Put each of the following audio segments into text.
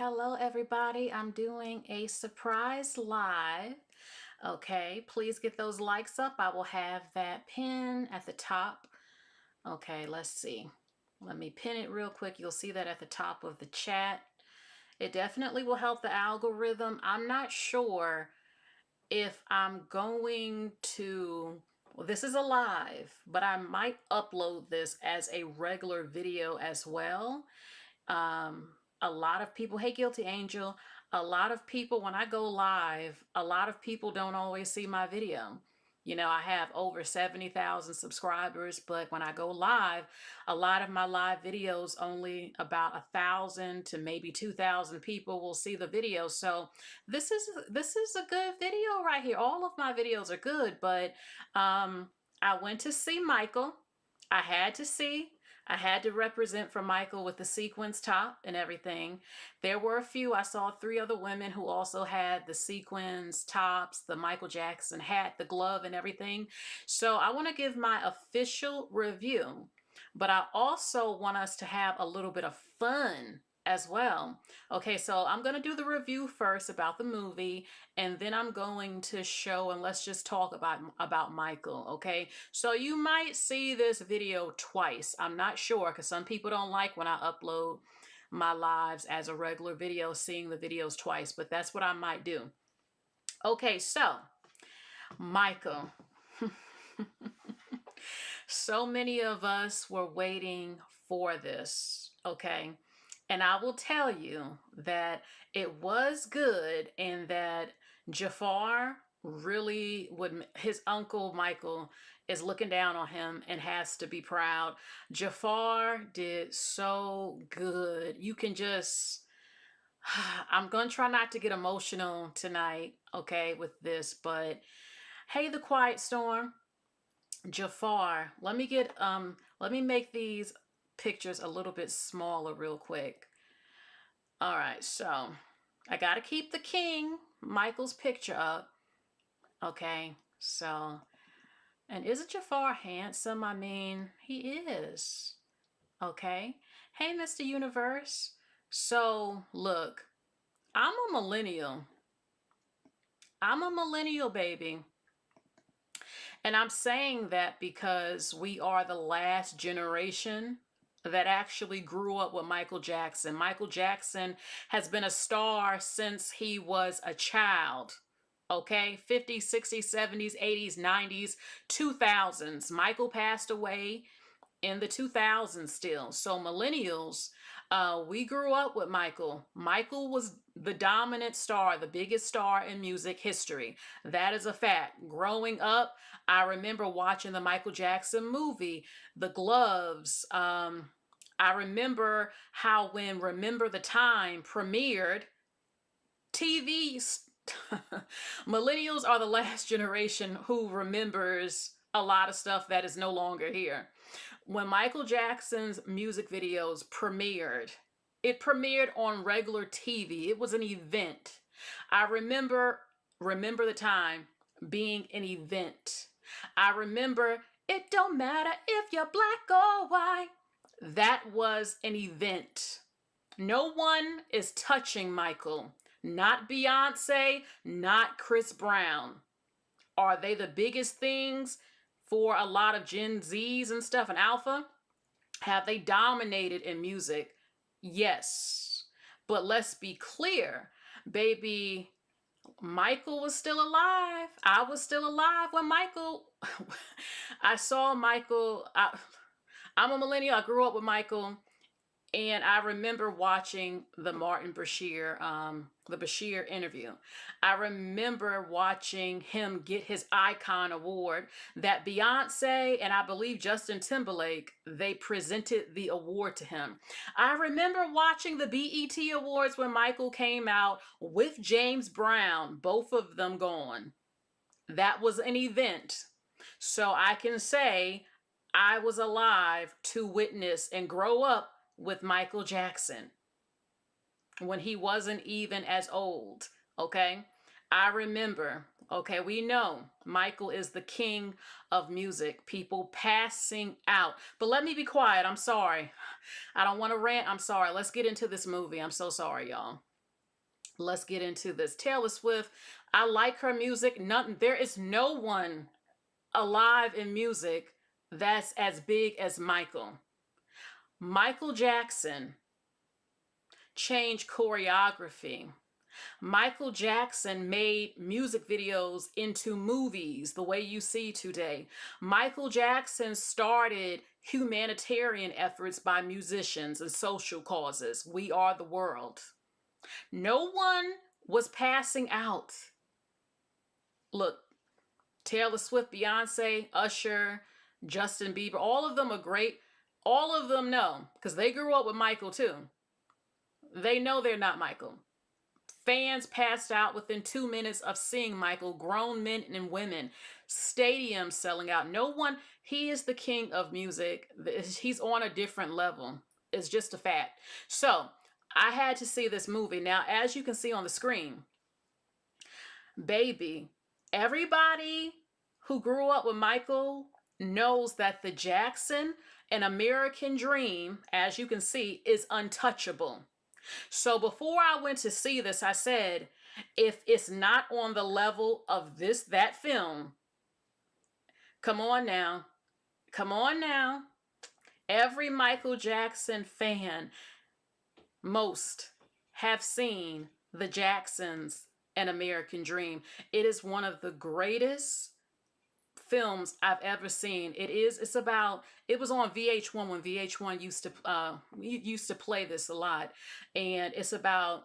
Hello, everybody. I'm doing a surprise live. Okay, please get those likes up. I will have that pin at the top. Okay, let's see. Let me pin it real quick. You'll see that at the top of the chat. It definitely will help the algorithm. I'm not sure if I'm going to, well, this is a live, but I might upload this as a regular video as well. A lot of people, hey, Guilty Angel, a lot of people, when I go live, a lot of people don't always see my video. You know, I have over 70,000 subscribers, but when I go live, a lot of my live videos, only about 1,000 to maybe 2,000 people will see the video. So this is a good video right here. All of my videos are good, but I went to see Michael. I had to see. I had to represent for Michael with the sequins top and everything. There were a few. I saw 3 other women who also had the sequins tops, the Michael Jackson hat, the glove and everything. So I want to give my official review, but I also want us to have a little bit of fun as well. Okay, so I'm going to do the review first about the movie, and then I'm going to show, and let's just talk about Michael. Okay, so you might see this video twice. I'm not sure, because some people don't like when I upload my lives as a regular video, seeing the videos twice, but that's what I might do. Okay, so Michael. So many of us were waiting for this, okay? And I will tell you that it was good, and that Jaafar really would, his uncle Michael is looking down on him and has to be proud. Jaafar did so good. You can just, I'm going to try not to get emotional tonight, okay, with this, but hey, The Quiet Storm, Jaafar, let me make these pictures a little bit smaller real quick. All right, so I got to keep the king, Michael's picture up. Okay, so, and isn't Jaafar handsome? I mean, he is. Okay. Hey, Mr. Universe. So, look, I'm a millennial. I'm a millennial, baby. And I'm saying that because we are the last generation that actually grew up with Michael Jackson. Michael Jackson has been a star since he was a child. Okay, 50s, 60s, 70s, 80s, 90s, 2000s. Michael passed away in the 2000s still. So millennials, we grew up with Michael. Michael was the dominant star, the biggest star in music history. That is a fact. Growing up, I remember watching the Michael Jackson movie, The Gloves. I remember how when Remember the Time premiered, TV, millennials are the last generation who remembers a lot of stuff that is no longer here. When Michael Jackson's music videos premiered, it premiered on regular TV. It was an event. I remember the Time being an event. I remember It Don't Matter If You're Black or White. That was an event. No one is touching Michael. Not Beyonce, not Chris Brown. Are they the biggest things for a lot of Gen Zs and stuff and Alpha? Have they dominated in music? Yes. But let's be clear, baby, Michael was still alive. I was still alive when Michael, I saw Michael. I'm a millennial. I grew up with Michael. And I remember watching the Bashir interview. I remember watching him get his Icon Award that Beyonce and I believe Justin Timberlake, they presented the award to him. I remember watching the BET Awards when Michael came out with James Brown, both of them gone. That was an event. So I can say I was alive to witness and grow up with Michael Jackson when he wasn't even as old. Okay, I remember. Okay, we know Michael is the king of music. People passing out. But let me be quiet. I'm sorry. I don't want to rant. I'm sorry. Let's get into this movie. I'm so sorry, y'all. Let's get into this. Taylor Swift, I like her music. Nothing, there is no one alive in music that's as big as Michael. Michael Jackson changed choreography. Michael Jackson made music videos into movies the way you see today. Michael Jackson started humanitarian efforts by musicians and social causes. We are the world. No one was passing out. Look, Taylor Swift, Beyonce, Usher, Justin Bieber, all of them are great. All of them know because they grew up with Michael too. They know they're not Michael. Fans passed out within 2 minutes of seeing Michael, grown men and women, stadiums selling out. No one, he is the king of music. He's on a different level. It's just a fact. So I had to see this movie. Now, as you can see on the screen, baby, everybody who grew up with Michael knows that the Jackson, an American Dream, as you can see, is untouchable. So before I went to see this, I said, if it's not on the level of that film, come on now. Come on now. Every Michael Jackson fan, most, have seen The Jacksons, An American Dream. It is one of the greatest films I've ever seen. It was on VH1 when VH1 used to play this a lot. And it's about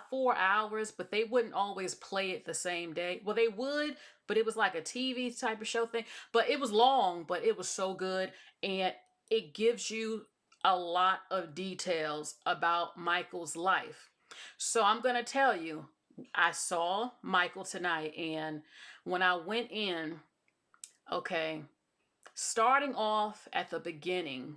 4 hours, but they wouldn't always play it the same day. Well, they would, but it was like a TV type of show thing. But it was long, but it was so good. And it gives you a lot of details about Michael's life. So I'm going to tell you, I saw Michael tonight, and when I went in, okay, starting off at the beginning,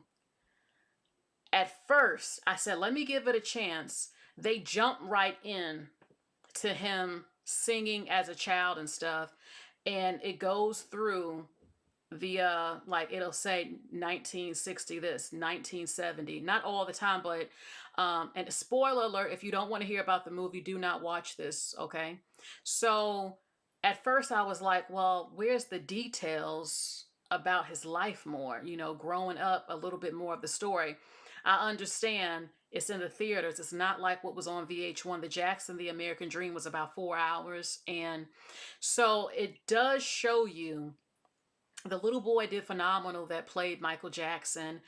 at first I said, let me give it a chance. They jumped right in to him singing as a child and stuff, and it goes through the like it'll say 1960 this 1970, not all the time, but and spoiler alert, if you don't want to hear about the movie, do not watch this, okay? So at first I was like, well, where's the details about his life more, growing up, a little bit more of the story. I understand it's in the theaters. It's not like what was on VH1. The Jackson, The American Dream was about 4 hours. And so it does show you the little boy did phenomenal that played Michael Jackson.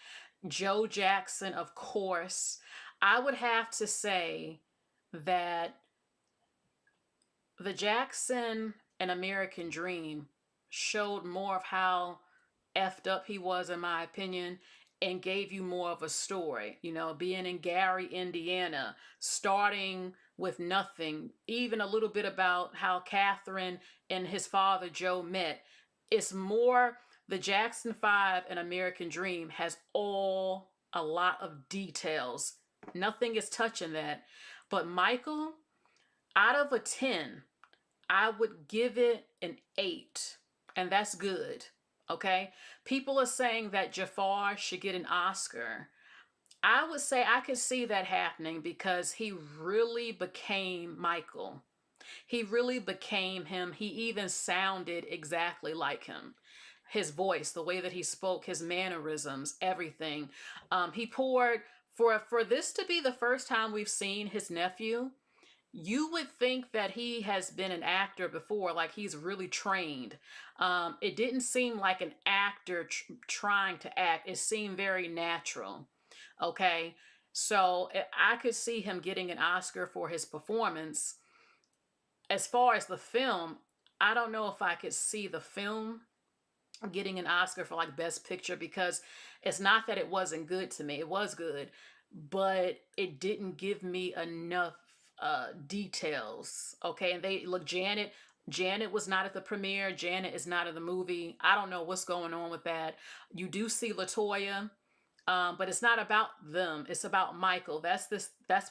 Joe Jackson, of course. I would have to say that the Jackson and American Dream showed more of how effed up he was, in my opinion, and gave you more of a story. Being in Gary, Indiana, starting with nothing, even a little bit about how Catherine and his father Joe met. It's more, the Jackson 5 and American Dream has a lot of details. Nothing is touching that. But Michael, out of a 10, I would give it an 8. And that's good. Okay? People are saying that Jaafar should get an Oscar. I would say I could see that happening because he really became Michael. He really became him. He even sounded exactly like him. His voice, the way that he spoke, his mannerisms, everything. He poured, for this to be the first time we've seen his nephew, you would think that he has been an actor before, like he's really trained. It didn't seem like an actor trying to act. It seemed very natural. Okay, so I could see him getting an Oscar for his performance. As far as the film, I don't know if I could see the film getting an Oscar for like Best Picture, because it's not that it wasn't good to me. It was good, but it didn't give me enough details. Okay, and they look, Janet was not at the premiere. Janet is not in the movie. I don't know what's going on with that. You do see Latoya, but it's not about them. It's about Michael. That's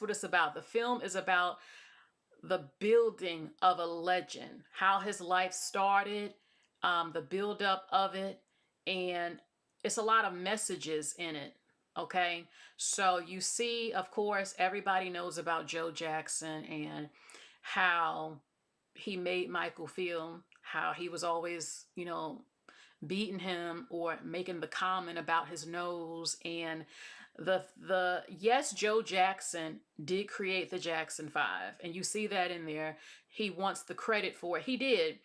what it's about. The film is about the building of a legend, how his life started, the buildup of it, and it's a lot of messages in it. Okay. So you see, of course, everybody knows about Joe Jackson and how he made Michael feel, how he was always, beating him or making the comment about his nose. And the yes, Joe Jackson did create the Jackson 5, and you see that in there. He wants the credit for it. He did.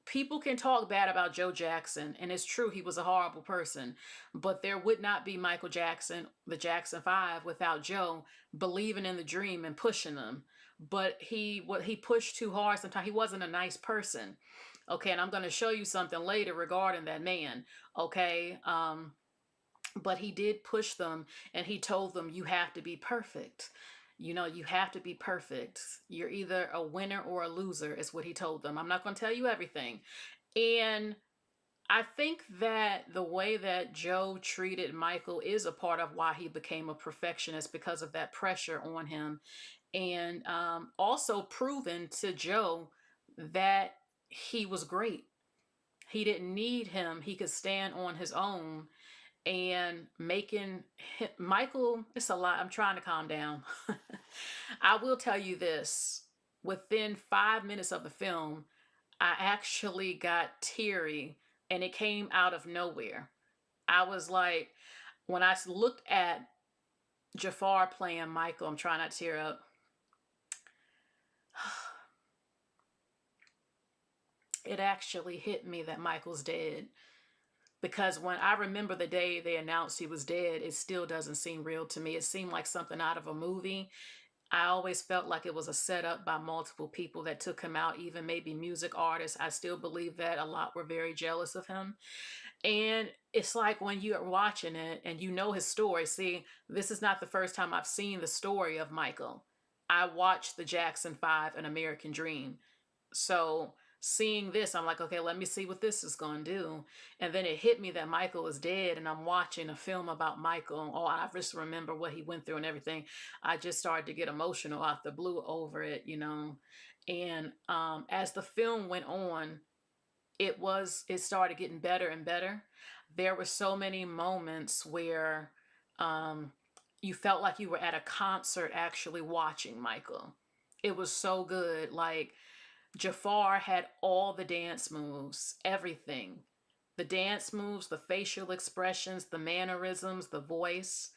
People can talk bad about Joe Jackson, and it's true, he was a horrible person, but there would not be Michael Jackson, the Jackson 5, without Joe believing in the dream and pushing them. But he pushed too hard sometimes. He wasn't a nice person. Okay, and I'm going to show you something later regarding that man. Okay, but he did push them, and he told them, you have to be perfect. You have to be perfect. You're either a winner or a loser, is what he told them. I'm not going to tell you everything. And I think that the way that Joe treated Michael is a part of why he became a perfectionist, because of that pressure on him. And also proven to Joe that he was great. He didn't need him, he could stand on his own. And making Michael, it's a lot. I'm trying to calm down. I will tell you this: within 5 minutes of the film, I actually got teary, and it came out of nowhere. I was like, when I looked at Jaafar playing Michael, I'm trying not to tear up. It actually hit me that Michael's dead. Because when I remember the day they announced he was dead, it still doesn't seem real to me. It seemed like something out of a movie. I always felt like it was a setup by multiple people that took him out, even maybe music artists. I still believe that a lot were very jealous of him. And it's like when you're watching it and you know his story. See, this is not the first time I've seen the story of Michael. I watched the Jackson 5 and American Dream. So seeing this, I'm like, okay, let me see what this is going to do. And then it hit me that Michael is dead, and I'm watching a film about Michael. Oh, I just remember what he went through and everything. I just started to get emotional out the blue over it. And as the film went on, it started getting better and better. There were so many moments where um, you felt like you were at a concert actually watching Michael. It was so good. Like, Jafar had all the dance moves, everything. The dance moves, the facial expressions, the mannerisms, the voice.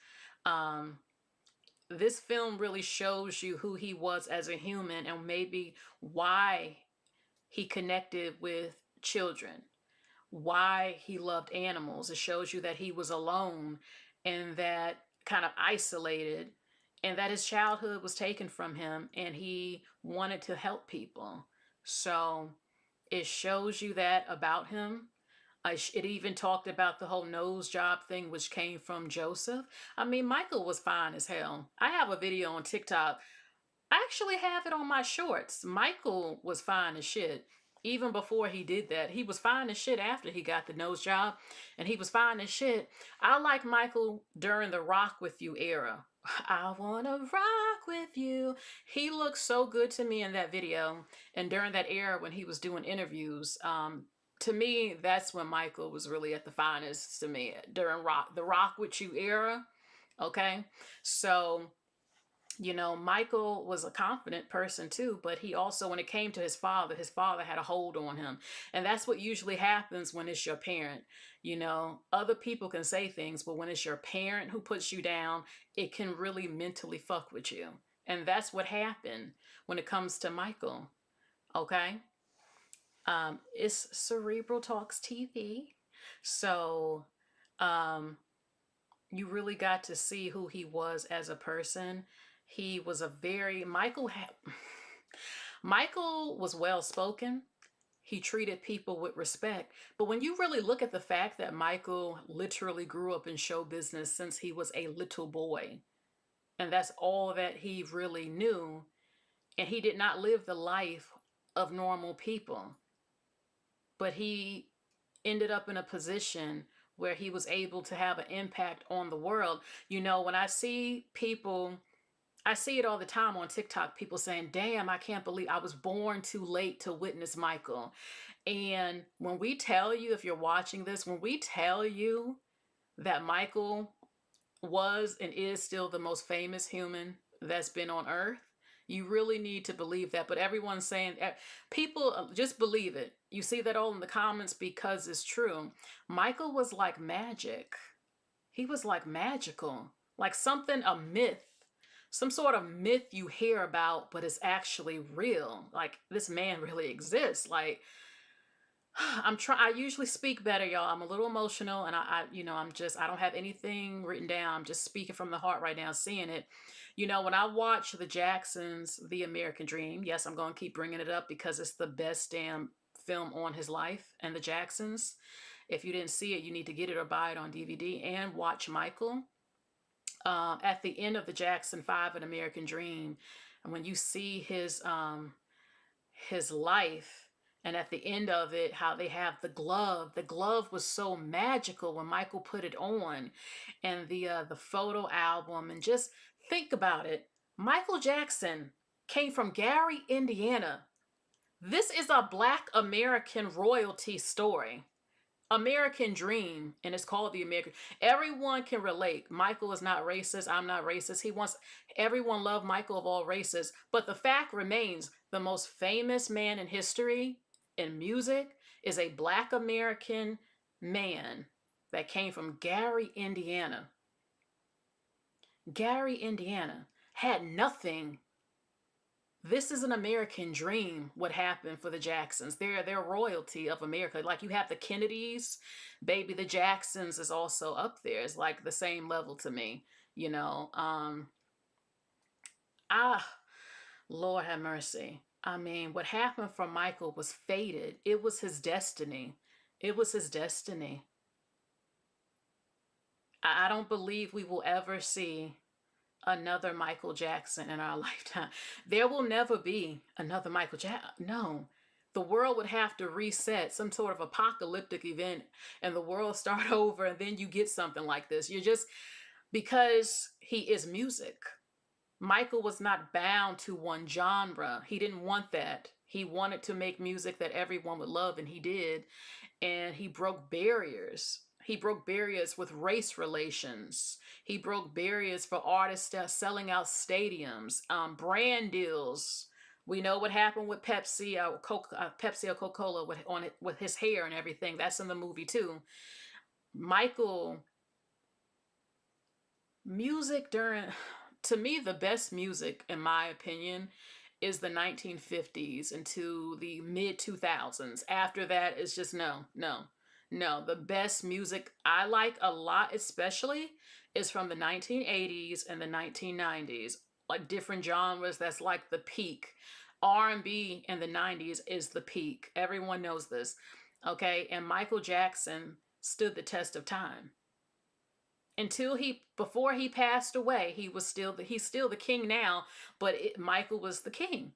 Um, this film really shows you who he was as a human, and maybe why he connected with children, why he loved animals. It shows you that he was alone and that kind of isolated, and that his childhood was taken from him and he wanted to help people. So it shows you that about him. It even talked about the whole nose job thing, which came from Joseph. I mean, Michael was fine as hell. I have a video on TikTok. I actually have it on my shorts. Michael was fine as shit. Even before he did that, he was fine as shit after he got the nose job, and he was fine as shit. I like Michael during the Rock With You era. I wanna rock with you. He looked so good to me in that video, and during that era when he was doing interviews. To me, that's when Michael was really at the finest to me during the Rock With You era. Okay, so Michael was a confident person too, but he also, when it came to his father had a hold on him. And that's what usually happens when it's your parent. Other people can say things, but when it's your parent who puts you down, it can really mentally fuck with you. And that's what happened when it comes to Michael. Okay? It's Cerebral Talks TV. So, you really got to see who he was as a person. He was a very Michael was well spoken. He treated people with respect. But when you really look at the fact that Michael literally grew up in show business since he was a little boy, and that's all that he really knew, and he did not live the life of normal people, but he ended up in a position where he was able to have an impact on the world. When I see it all the time on TikTok, people saying, damn, I can't believe I was born too late to witness Michael. And when we tell you, if you're watching this, when we tell you that Michael was and is still the most famous human that's been on earth. You really need to believe that. But everyone's saying, people just believe it. You see that all in the comments because it's true. Michael was like magic. He was like magical, like something, a myth, some sort of myth you hear about, but it's actually real. Like this man really exists. Like I'm trying. I usually speak better, y'all. I'm a little emotional, and I don't have anything written down. I'm just speaking from the heart right now, seeing it. When I watch the Jacksons, The American Dream. Yes, I'm going to keep bringing it up because it's the best damn film on his life and the Jacksons. If you didn't see it, you need to get it or buy it on DVD and watch Michael. At the end of the Jackson 5 An American Dream, and when you see his life, and at the end of it how they have the glove was so magical when Michael put it on, and the photo album, and just think about it. Michael Jackson came from Gary, Indiana. This is a Black American royalty story. American Dream, and it's called the American. Everyone can relate. Michael is not racist. I'm not racist. He wants everyone love Michael of all races. But the fact remains, the most famous man in history in music is a Black American man that came from Gary, Indiana. Gary, Indiana had nothing. This is an American dream. What happened for the Jacksons? They're royalty of America. Like you have the Kennedys, baby. The Jacksons is also up there. It's like the same level to me. You know. Ah, Lord have mercy. I mean, what happened for Michael was fated. It was his destiny. It was his destiny. I don't believe we will ever see another Michael Jackson in our lifetime. There will never be another Michael Jackson. No. The world would have to reset, some sort of apocalyptic event, and the world start over, and then you get something like this. You're just, because he is music. Michael was not bound to one genre. He didn't want that. He wanted to make music that everyone would love, and he did. And he broke barriers. He broke barriers with race relations. He broke barriers for artists selling out stadiums, brand deals. We know what happened with Pepsi, Pepsi or Coca-Cola with his hair and everything. That's in the movie too. Michael, music during, to me, the best music, in my opinion, is the 1950s into the mid 2000s. After that, it's just no, no, no. The best music I like a lot, especially, is from the 1980s and the 1990s. Like different genres, that's like the peak. R&B in the 90s is the peak. Everyone knows this. Okay, and Michael Jackson stood the test of time until he, before he passed away. He's still the king now, but Michael was the king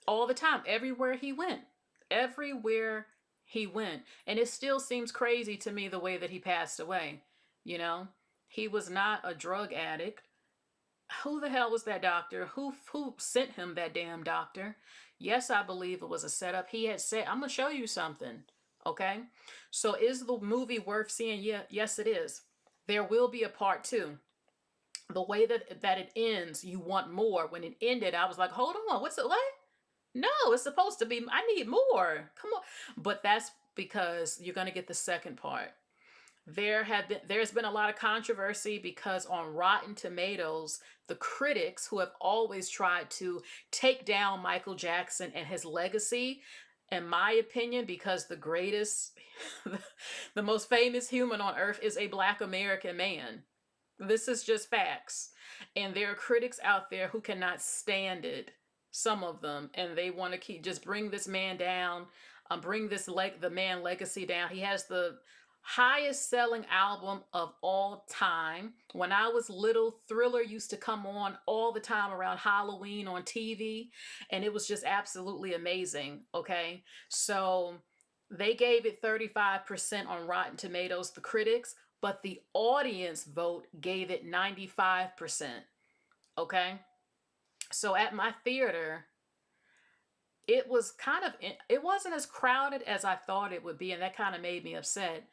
all the time, everywhere he went, everywhere he went. And it still seems crazy to me the way that he passed away. you know he was not a drug addict. Who the hell was that doctor? Who sent him, that damn doctor? Yes, I believe it was a setup. He had said, I'm gonna show you something. Okay, so is the movie worth seeing? Yeah, yes it is. There will be a part two. The way that it ends, you want more. When it ended, I was like, hold on, what's it, what? No, it's supposed to be, I need more, come on. But that's because you're going to get the second part. There's been a lot of controversy because on Rotten Tomatoes, the critics who have always tried to take down Michael Jackson and his legacy, in my opinion, because the greatest, the most famous human on earth is a Black American man. This is just facts. And there are critics out there who cannot stand it, some of them, and they want to keep, just bring this man down, bring the man legacy down. He has the highest selling album of all time. When I was little, Thriller used to come on all the time around Halloween on TV, and it was just absolutely amazing. Okay, so they gave it 35% on Rotten Tomatoes, the critics, but the audience vote gave it 95%. Okay, so at my theater, it was kind of, it wasn't as crowded as I thought it would be, and that kind of made me upset.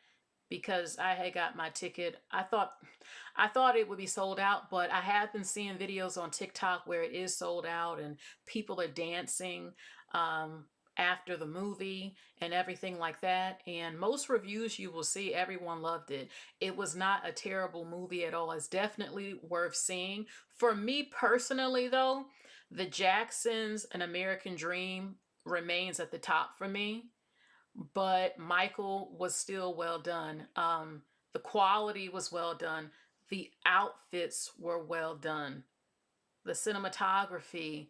because I had got my ticket. I thought it would be sold out, but I have been seeing videos on TikTok where it is sold out and people are dancing um, after the movie and everything like that. And most reviews you will see, everyone loved it. It was not a terrible movie at all. It's definitely worth seeing. For me personally, though, The Jacksons, An American Dream remains at the top for me, but Michael was still well done. The quality was well done. The outfits were well done. The cinematography,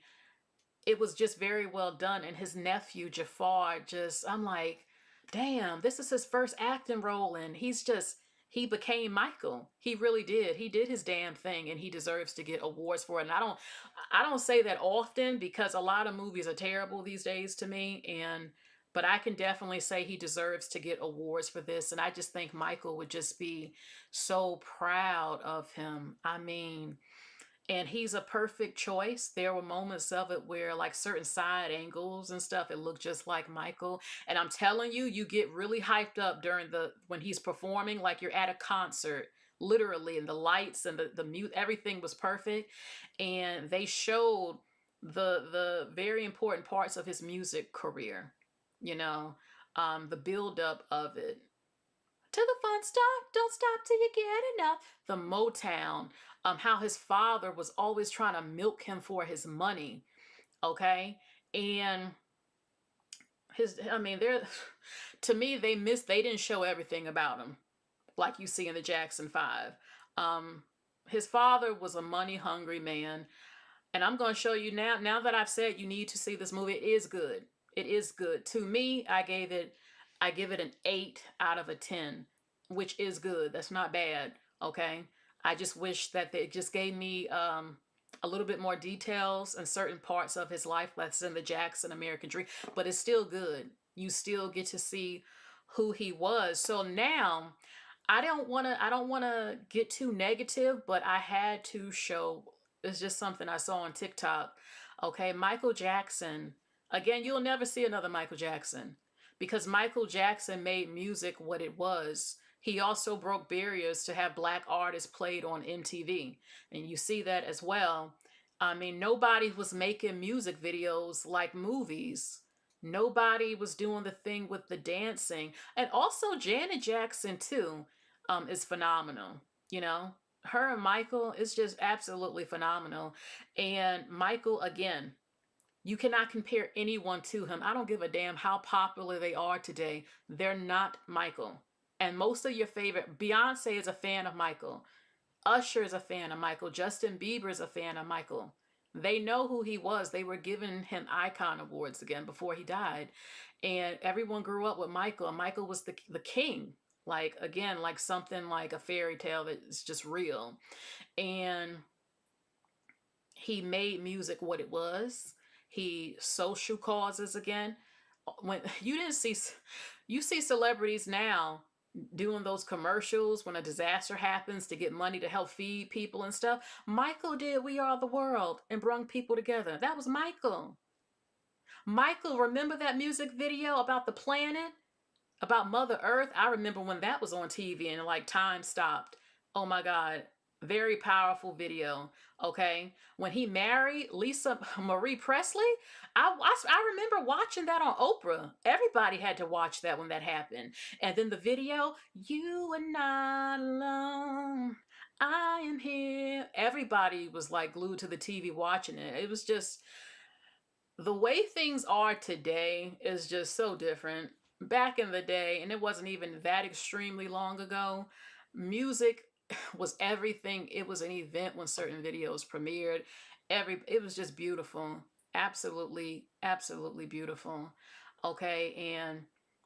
it was just very well done. And his nephew Jafar, just I'm like, damn, this is his first acting role, and he became Michael. He really did. He did his damn thing, and he deserves to get awards for it. And I don't say that often because a lot of movies are terrible these days to me, and but I can definitely say he deserves to get awards for this. And I just think Michael would just be so proud of him. I mean, and he's a perfect choice. There were moments of it where, like certain side angles and stuff, it looked just like Michael. And I'm telling you, you get really hyped up during the when he's performing, like you're at a concert, literally, and the lights and the mute, everything was perfect. And they showed the very important parts of his music career, you know, the buildup of it to the fun stuff. Don't stop till you get enough. The Motown, how his father was always trying to milk him for his money. Okay, and I mean, they're to me they didn't show everything about him like you see in the Jackson Five. Um, his father was a money hungry man, and I'm going to show you now. Now that I've said you need to see this movie, it is good. It is good. To me, I give it an 8 out of a 10, which is good. That's not bad. Okay. I just wish that they just gave me a little bit more details and certain parts of his life that's in the Jackson American Dream, but it's still good. You still get to see who he was. So now I don't want to get too negative, but I had to show, it's just something I saw on TikTok. Okay, Michael Jackson. Again, you'll never see another Michael Jackson because Michael Jackson made music what it was. He also broke barriers to have black artists played on MTV. And you see that as well. I mean, nobody was making music videos like movies. Nobody was doing the thing with the dancing. And also Janet Jackson too is phenomenal. You know, her and Michael is just absolutely phenomenal. And Michael, again, you cannot compare anyone to him. I don't give a damn how popular they are today. They're not Michael. And most of your favorite, Beyonce is a fan of Michael. Usher is a fan of Michael. Justin Bieber is a fan of Michael. They know who he was. They were giving him icon awards again before he died. And everyone grew up with Michael. And Michael was the king. Like, again, like something like a fairy tale that's just real. And he made music what it was. He social causes again. When you didn't see, you see celebrities now doing those commercials when a disaster happens to get money to help feed people and stuff. Michael did We Are the World and brung people together. That was Michael. Michael, remember that music video about the planet? About Mother Earth? I remember when that was on TV and like time stopped. Oh my God. Very powerful video. Okay. When he married Lisa Marie Presley, I remember watching that on Oprah. Everybody had to watch that when that happened. And then the video, You Are Not Alone. I Am Here. Everybody was like glued to the TV watching it. It was just the way things are today is just so different. Back in the day, and it wasn't even that extremely long ago, music was everything. It was an event when certain videos premiered. It was just beautiful. Absolutely, absolutely beautiful. Okay, and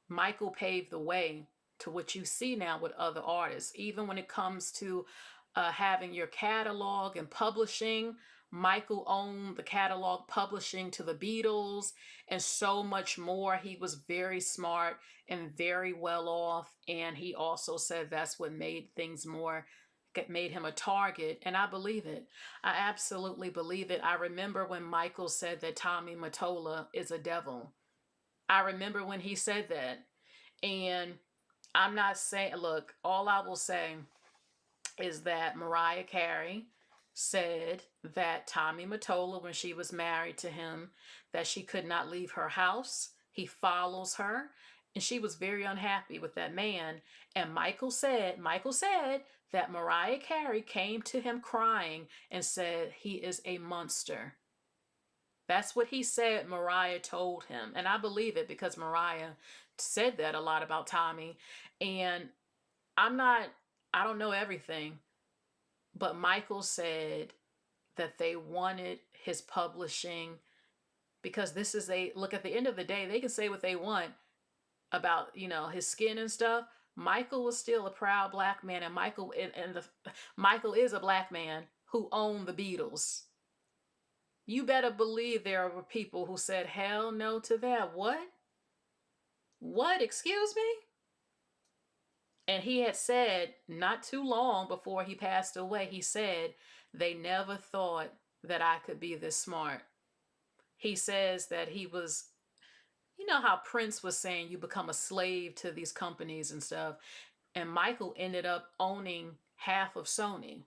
Michael paved the way to what you see now with other artists. Even when it comes to having your catalog and publishing, Michael owned the catalog publishing to the Beatles and so much more. He was very smart and very well off. And he also said that's what made things more, made him a target. And I believe it. I absolutely believe it. I remember when Michael said that Tommy Mottola is a devil. I remember when he said that. And I'm not saying, look, all I will say is that Mariah Carey said that Tommy Mottola, when she was married to him, that she could not leave her house. He follows her, and she was very unhappy with that man. And Michael said that Mariah Carey came to him crying and said he is a monster. That's what he said Mariah told him. And I believe it because Mariah said that a lot about Tommy. And I'm not, I don't know everything, but Michael said that they wanted his publishing because this is a look, at the end of the day, they can say what they want about, his skin and stuff. Michael was still a proud black man, and Michael is a black man who owned the Beatles. You better believe there were people who said hell no to that. What, excuse me? And he had said not too long before he passed away, he said, they never thought that I could be this smart. He says that he was, how Prince was saying you become a slave to these companies and stuff. And Michael ended up owning half of Sony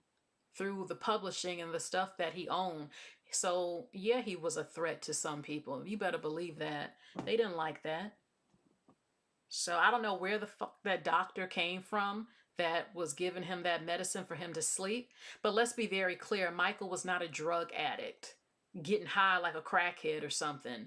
through the publishing and the stuff that he owned. So, yeah, he was a threat to some people. You better believe that. They didn't like that. So I don't know where the fuck that doctor came from that was giving him that medicine for him to sleep. But let's be very clear, Michael was not a drug addict, getting high like a crackhead or something.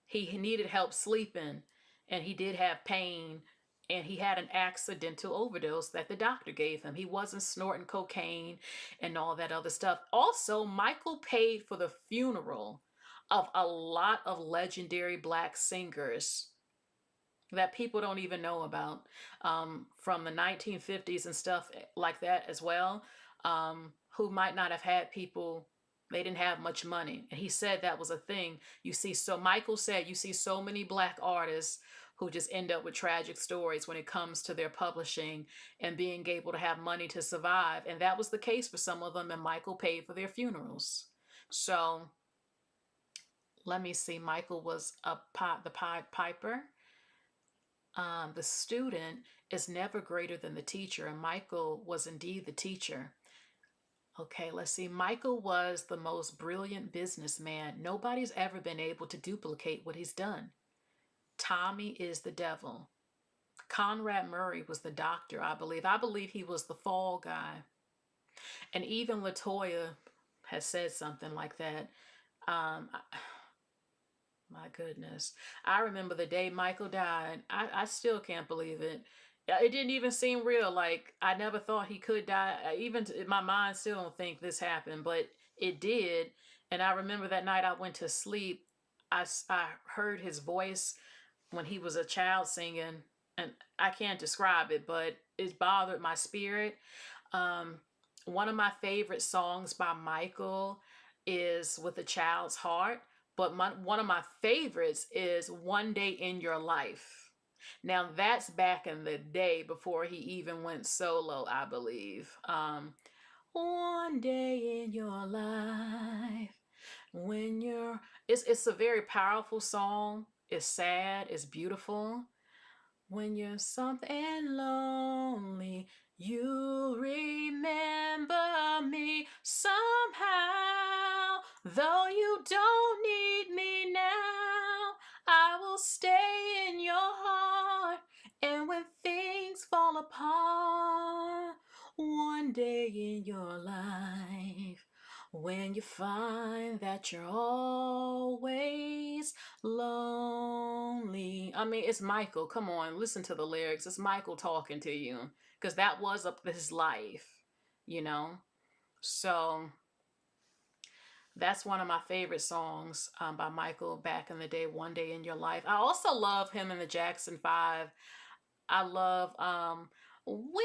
He needed help sleeping, and he did have pain, and he had an accidental overdose that the doctor gave him. He wasn't snorting cocaine and all that other stuff. Also, Michael paid for the funeral of a lot of legendary black singers that people don't even know about, from the 1950s and stuff like that as well, who might not have had people, they didn't have much money. And he said that was a thing. Michael said, you see so many black artists who just end up with tragic stories when it comes to their publishing and being able to have money to survive. And that was the case for some of them, and Michael paid for their funerals. So let me see. Michael was the Pied Piper. The student is never greater than the teacher, and Michael was indeed the teacher. Okay, let's see. Michael was the most brilliant businessman. Nobody's ever been able to duplicate what he's done. Tommy is the devil. Conrad Murray was the doctor, I believe. I believe he was the fall guy. And even Latoya has said something like that. Um, My goodness. I remember the day Michael died. I still can't believe it. It didn't even seem real. Like, I never thought he could die. Even in my mind still don't think this happened, but it did. And I remember that night I went to sleep. I heard his voice when he was a child singing, and I can't describe it, but it bothered my spirit. Um, One of my favorite songs by Michael is With a Child's Heart, but one of my favorites is One Day in Your Life. Now, that's back in the day before he even went solo, I believe. One day in your life when you're it's a very powerful song. It's sad, it's beautiful. When you're something lonely, you remember me somehow. Though you don't need me now, I will stay in your heart. And when things fall apart, one day in your life, when you find that you're always lonely. I mean, it's Michael. Come on, listen to the lyrics. It's Michael talking to you because that was his life, you know? So that's one of my favorite songs, by Michael back in the day, One Day in Your Life. I also love him in the Jackson 5. I love when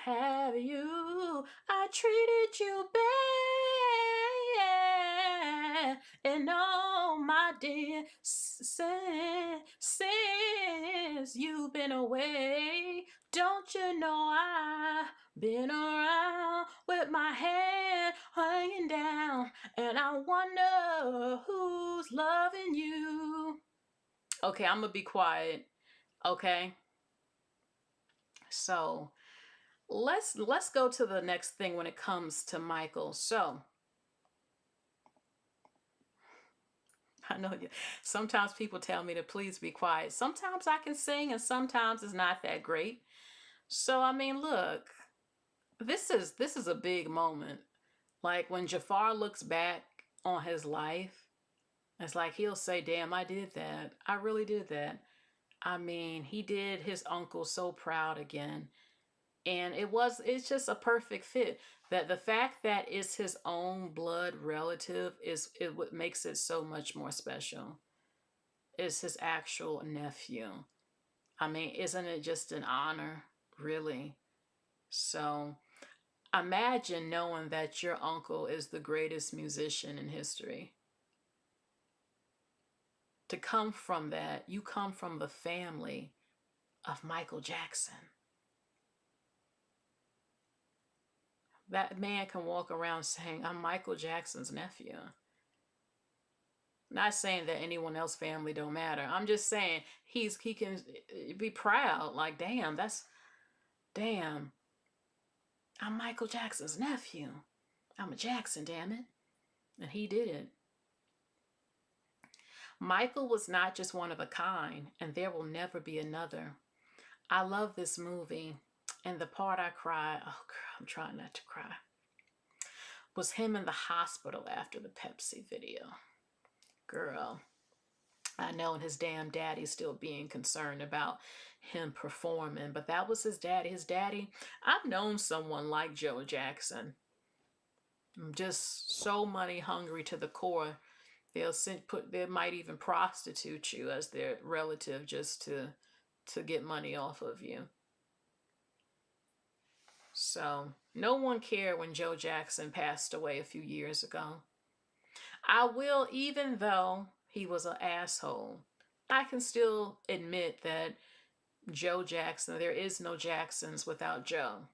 have you I treated you bad, and oh my dear, since you've been away, don't you know I've been around with my head hanging down, and I wonder who's loving you. Okay, I'm gonna be quiet. Okay. So let's go to the next thing when it comes to Michael. So I know sometimes people tell me to please be quiet. Sometimes I can sing and sometimes it's not that great. So I mean, look, this is a big moment. Like when Jafar looks back on his life, it's like he'll say, "Damn, I did that. I really did that." I mean, he did his uncle so proud again. And it's just a perfect fit. That the fact that it's his own blood relative is what makes it so much more special. It's his actual nephew. I mean, isn't it just an honor, really? So imagine knowing that your uncle is the greatest musician in history. To come from that, you come from the family of Michael Jackson. That man can walk around saying, "I'm Michael Jackson's nephew." Not saying that anyone else family don't matter. I'm just saying he can be proud. Like, damn, I'm Michael Jackson's nephew. I'm a Jackson, damn it. And he did it. Michael was not just one of a kind, and there will never be another. I love this movie. And the part I cried, oh girl, I'm trying not to cry, was him in the hospital after the Pepsi video. Girl, I know, and his damn daddy still being concerned about him performing, but that was his daddy. His daddy, I've known someone like Joe Jackson, just so money hungry to the core. They might even prostitute you as their relative just to get money off of you. So no one cared when Joe Jackson passed away a few years ago. I will, even though he was an asshole, I can still admit that Joe Jackson, there is no Jacksons without Joe.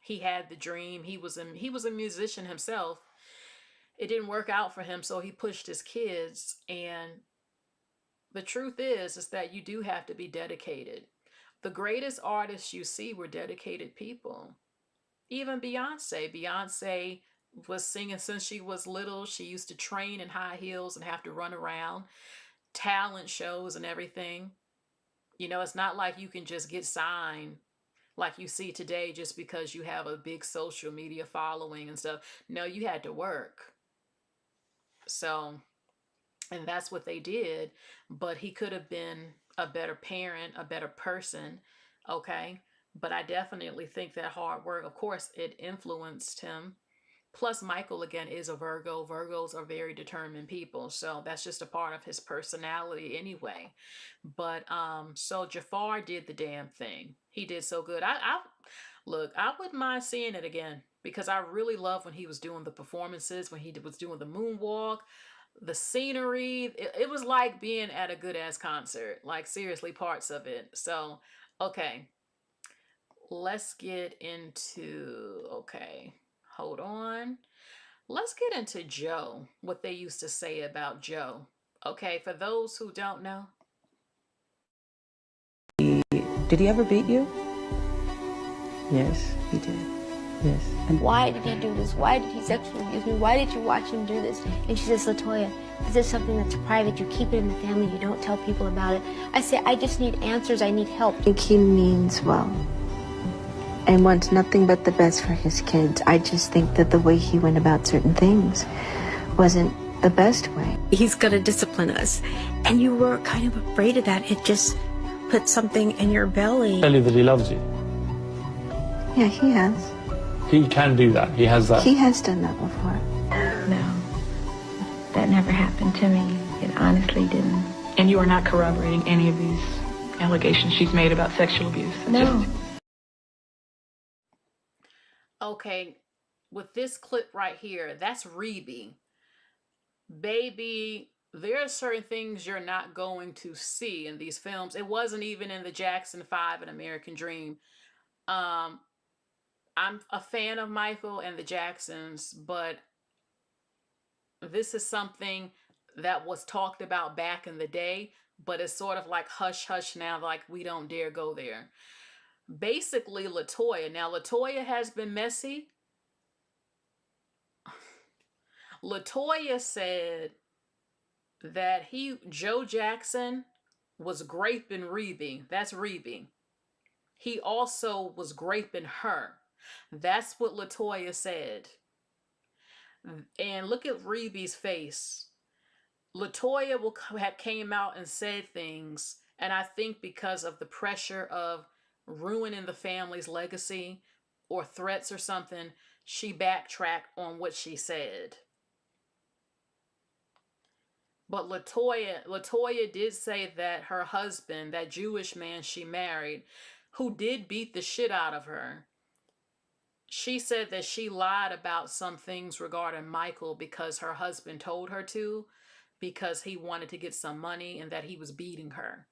He had the dream. He was a musician himself. It didn't work out for him, so he pushed his kids. And the truth is that you do have to be dedicated. The greatest artists you see were dedicated people. Even Beyonce. Beyonce was singing since she was little. She used to train in high heels and have to run around talent shows and everything. It's not like you can just get signed like you see today just because you have a big social media following and stuff. No, you had to work. So, and that's what they did. But he could have been a better parent, a better person. Okay. But I definitely think that hard work, of course, it influenced him. Plus, Michael, again, is a Virgo. Virgos are very determined people. So that's just a part of his personality anyway. But so Jafar did the damn thing. He did so good. I look, I wouldn't mind seeing it again because I really love when he was doing the performances, when he was doing the moonwalk, the scenery. It was like being at a good ass concert. Like seriously, parts of it. So, okay, let's get into, okay, hold on. Let's get into Joe, what they used to say about Joe. Okay, for those who don't know. Did he ever beat you? Yes, he did. Yes. And why did he do this? Why did he sexually abuse me? Why did you watch him do this? And she says, Latoya, this is something that's private. You keep it in the family. You don't tell people about it. I say, I just need answers. I need help. I think he means well and wants nothing but the best for his kids. I just think that the way he went about certain things wasn't the best way. He's going to discipline us. And you were kind of afraid of that. It just put something in your belly. Tell you that he loves you. Yeah, he has. He can do that. He has that. He has done that before. No, that never happened to me. It honestly didn't. And you are not corroborating any of these allegations she's made about sexual abuse? No. Okay, with this clip right here, that's Reby. Baby, there are certain things you're not going to see in these films. It wasn't even in the Jackson 5 and American Dream. I'm a fan of Michael and the Jacksons, but this is something that was talked about back in the day, but it's sort of like hush hush now, like we don't dare go there. Basically, Latoya. Now, Latoya has been messy. Latoya said that Joe Jackson, was raping Reby. That's Reby. He also was raping her. That's what Latoya said. And look at Reeby's face. Latoya have came out and said things, and I think because of the pressure of ruining the family's legacy or threats or something, she backtracked on what she said. But Latoya did say that her husband, that Jewish man she married, who did beat the shit out of her, she said that she lied about some things regarding Michael because her husband told her to, because he wanted to get some money and that he was beating her.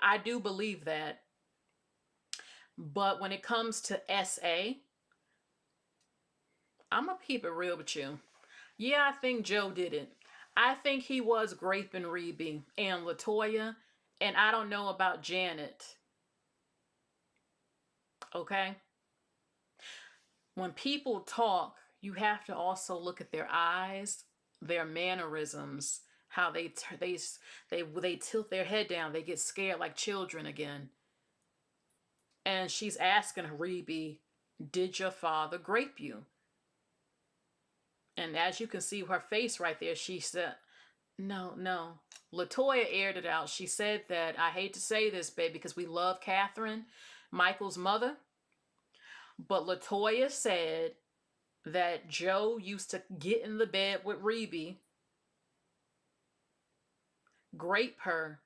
I do believe that. But when it comes to SA, I'm going to keep it real with you. Yeah, I think Joe did it. I think he was raping Reby and Latoya, and I don't know about Janet. Okay? When people talk, you have to also look at their eyes, their mannerisms, how they tilt their head down, they get scared like children again. And she's asking Reby, did your father rape you? And as you can see her face right there, she said, no. Latoya aired it out. She said that, I hate to say this, babe, because we love Catherine, Michael's mother. But Latoya said that Joe used to get in the bed with Reby, grape her,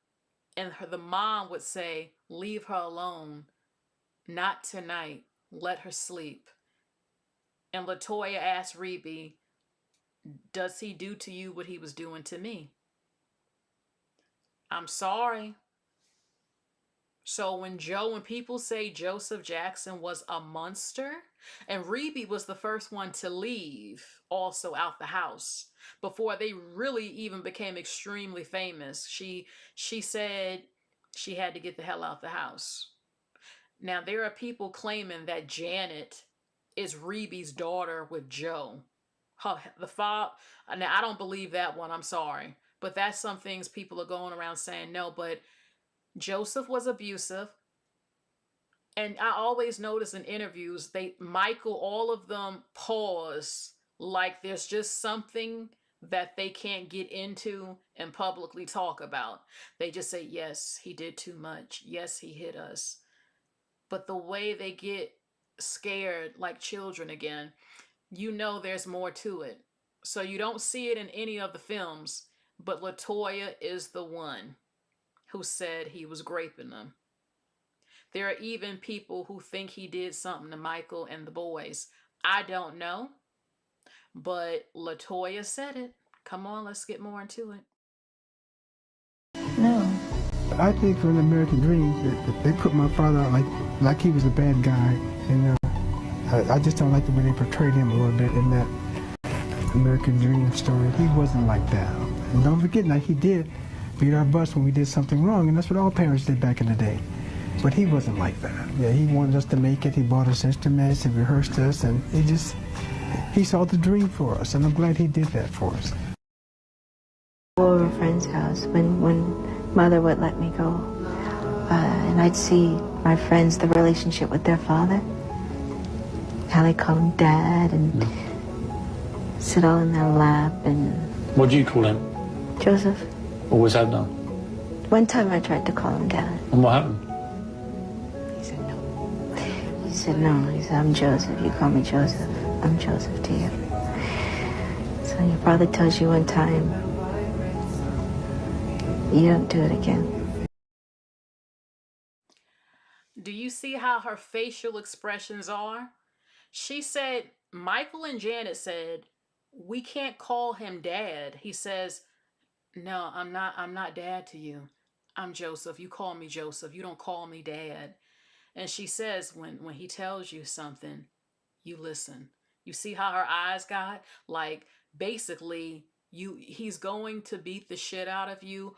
and the mom would say, leave her alone. Not tonight. Let her sleep. And Latoya asked Reby, does he do to you what he was doing to me? I'm sorry. So when people say Joseph Jackson was a monster, and Reby was the first one to leave also out the house before they really even became extremely famous. She said she had to get the hell out the house. Now there are people claiming that Janet is Reby's daughter with Joe. The father. Now I don't believe that one. I'm sorry, but that's some things people are going around saying no. But Joseph was abusive. And I always notice in interviews, Michael, all of them pause like there's just something that they can't get into and publicly talk about. They just say, yes, he did too much. Yes, he hit us. But the way they get scared like children again, you know there's more to it. So you don't see it in any of the films, but Latoya is the one who said he was raping them. There are even people who think he did something to Michael and the boys. I don't know, but Latoya said it. Come on, let's get more into it. No. I think from the American Dream, that they put my father out like he was a bad guy, and I just don't like the way they portrayed him a little bit in that American Dream story. He wasn't like that. And don't forget, now he did beat our butts when we did something wrong, and that's what all parents did back in the day. But he wasn't like that. Yeah, he wanted us to make it. He bought us instruments, he rehearsed us, and he saw the dream for us, and I'm glad he did that for us. Over a friend's house when mother would let me go, and I'd see my friends, the relationship with their father, how they call him dad, and sit all in their lap, and... What do you call him? Joseph. What was that done? One time I tried to call him dad. And what happened? He said no. He said no. He said, I'm Joseph. You call me Joseph. I'm Joseph to you. So your father tells you one time, you don't do it again. Do you see how her facial expressions are? She said, Michael and Janet said, we can't call him dad. He says, no, I'm not dad to you. I'm Joseph. You call me Joseph. You don't call me dad. And she says, when he tells you something, you listen. You see how her eyes got? Like, basically, he's going to beat the shit out of you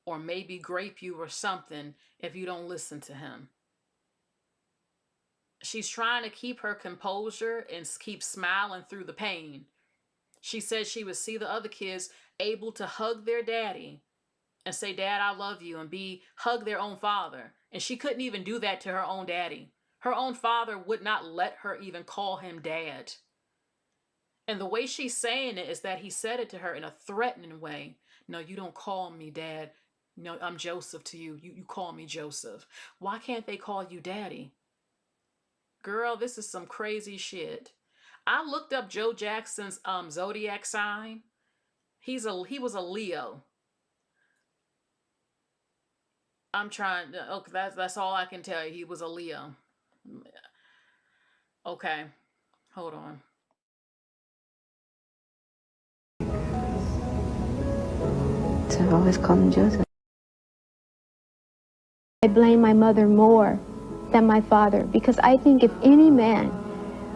or maybe grape you or something if you don't listen to him. She's trying to keep her composure and keep smiling through the pain. She said she would see the other kids able to hug their daddy and say, "Dad, I love you," and hug their own father. And she couldn't even do that to her own daddy. Her own father would not let her even call him dad. And the way she's saying it is that he said it to her in a threatening way. "No, you don't call me dad. No, I'm Joseph to you. You call me Joseph. Why can't they call you daddy?" Girl, this is some crazy shit. I looked up Joe Jackson's zodiac sign. He was a Leo. I'm trying to, okay, that's all I can tell you. He was a Leo. Okay, hold on. So I've always called him Joseph. I blame my mother more than my father because I think if any man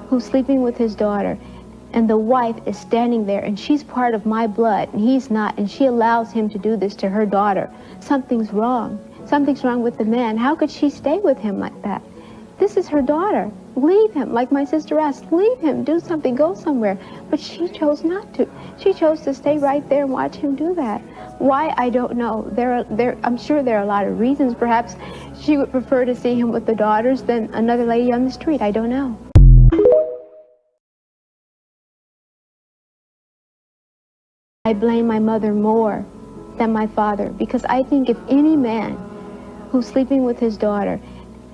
who's sleeping with his daughter and the wife is standing there and she's part of my blood and he's not, and she allows him to do this to her daughter, something's wrong. Something's wrong with the man. How could she stay with him like that? This is her daughter. Leave him, like my sister asked. Leave him, do something, go somewhere. But she chose not to. She chose to stay right there and watch him do that. Why, I don't know. I'm sure there are a lot of reasons. Perhaps she would prefer to see him with the daughters than another lady on the street. I don't know. I blame my mother more than my father because I think if any man who's sleeping with his daughter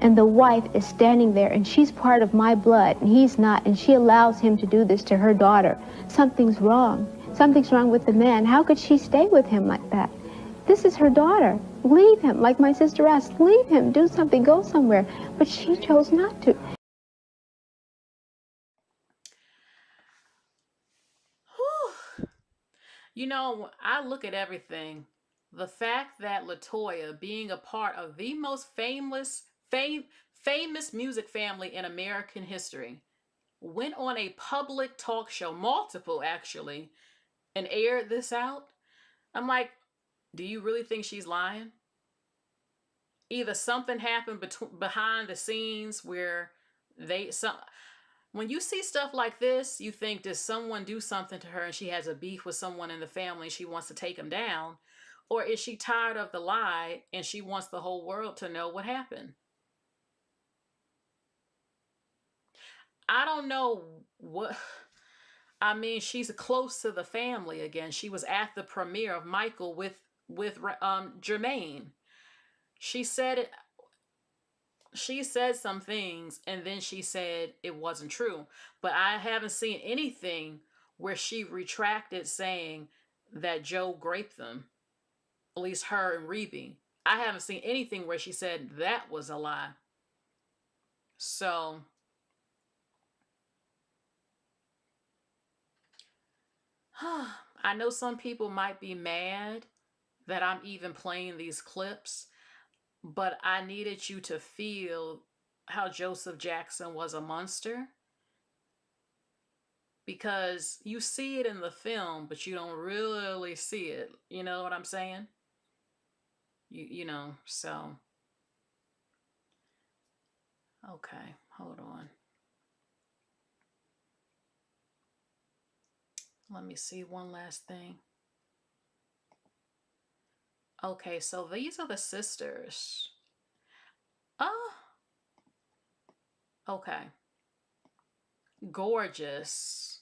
and the wife is standing there and she's part of my blood and he's not, and she allows him to do this to her daughter, something's wrong. Something's wrong with the man. How could she stay with him like that? This is her daughter. Leave him, like my sister asked. Leave him, do something, go somewhere. But she chose not to. Whew. You know, I look at everything. The fact that LaToya, being a part of the most famous music family in American history, went on a public talk show, multiple actually, and aired this out. I'm like, do you really think she's lying? Either something happened behind the scenes where when you see stuff like this, you think, does someone do something to her and she has a beef with someone in the family and she wants to take them down? Or is she tired of the lie and she wants the whole world to know what happened? I don't know what. I mean, she's close to the family again. She was at the premiere of Michael with Jermaine. She said it. She said some things and then she said it wasn't true. But I haven't seen anything where she retracted saying that Joe raped them. At least her and Reby. I haven't seen anything where she said that was a lie. So I know some people might be mad that I'm even playing these clips, but I needed you to feel how Joseph Jackson was a monster, because you see it in the film, but you don't really see it. You know what I'm saying? You know, so okay, hold on. Let me see one last thing. Okay, so these are the sisters. Oh, okay. Gorgeous.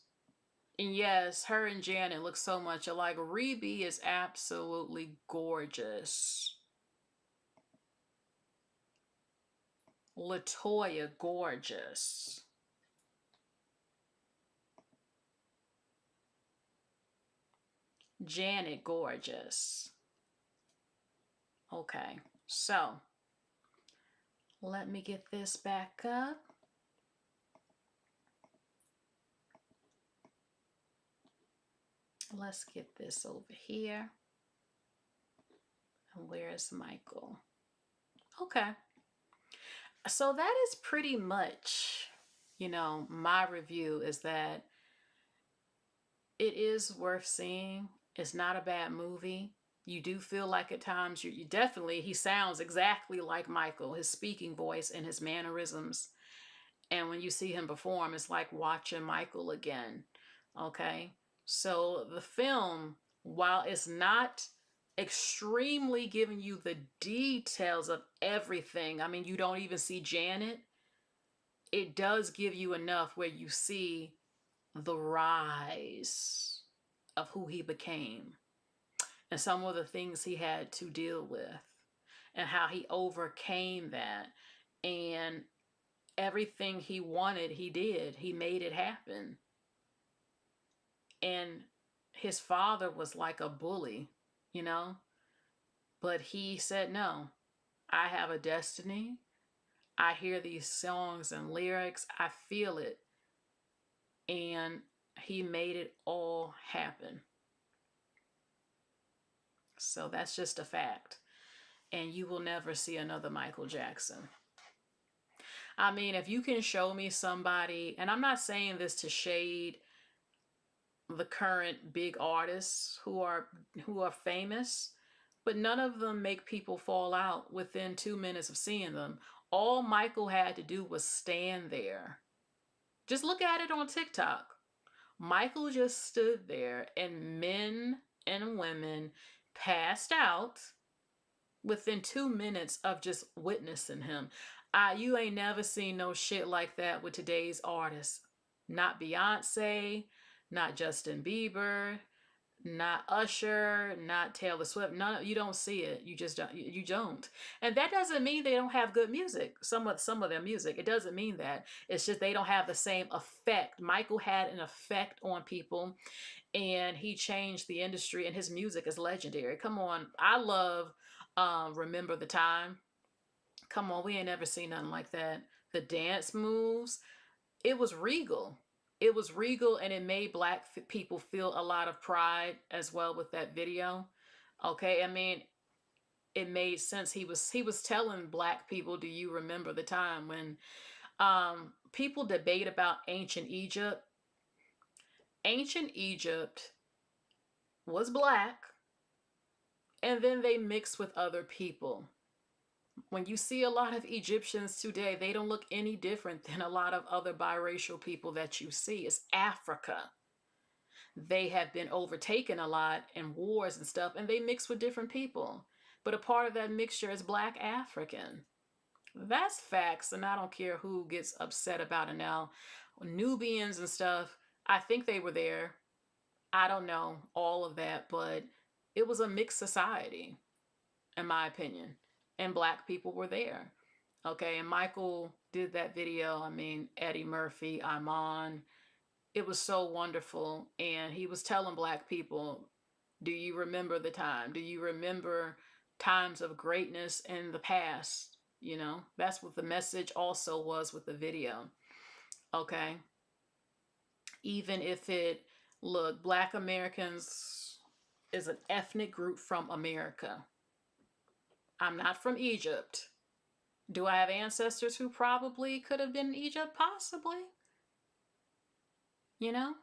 And yes, her and Janet look so much alike. Reby is absolutely gorgeous. LaToya, gorgeous. Janet, gorgeous. Okay, so let me get this back up. Let's get this over here. And where's Michael? Okay. So that is pretty much, my review is that it is worth seeing. It's not a bad movie. You do feel like at times you definitely, he sounds exactly like Michael, his speaking voice and his mannerisms. And when you see him perform, it's like watching Michael again. Okay. So the film, while it's not extremely giving you the details of everything, I mean, you don't even see Janet, it does give you enough where you see the rise of who he became and some of the things he had to deal with and how he overcame that. And everything he wanted, he did. He made it happen. And his father was like a bully, you know? But he said, no, I have a destiny. I hear these songs and lyrics, I feel it. And he made it all happen. So that's just a fact. And you will never see another Michael Jackson. I mean, if you can show me somebody, and I'm not saying this to shade the current big artists who are famous, but none of them make people fall out within 2 minutes of seeing them. All Michael had to do was stand there. Just look at it on TikTok. Michael just stood there and men and women passed out within 2 minutes of just witnessing him. You ain't never seen no shit like that with today's artists. Not Beyonce, not Justin Bieber, not Usher, not Taylor Swift. You don't see it. You just don't. You don't. And that doesn't mean they don't have good music. Some of their music. It doesn't mean that. It's just they don't have the same effect. Michael had an effect on people, and he changed the industry. And his music is legendary. Come on, I love Remember the Time. Come on, we ain't never seen nothing like that. The dance moves, it was regal. It was regal, and it made black people feel a lot of pride as well with that video. Okay, I mean, it made sense. He was telling black people, do you remember the time when people debate about ancient Egypt? Ancient Egypt was black, and then they mixed with other people. When you see a lot of Egyptians today, they don't look any different than a lot of other biracial people that you see. It's Africa. They have been overtaken a lot in wars and stuff, and they mix with different people. But a part of that mixture is Black African. That's facts, and I don't care who gets upset about it now. Nubians and stuff, I think they were there. I don't know all of that, but it was a mixed society, in my opinion. And black people were there. Okay, and Michael did that video. I mean, Eddie Murphy, Iman. It was so wonderful. And he was telling black people, do you remember the time? Do you remember times of greatness in the past? You know, that's what the message also was with the video. Okay. Even if look, Black Americans is an ethnic group from America. I'm not from Egypt. Do I have ancestors who probably could have been in Egypt? Possibly. You know?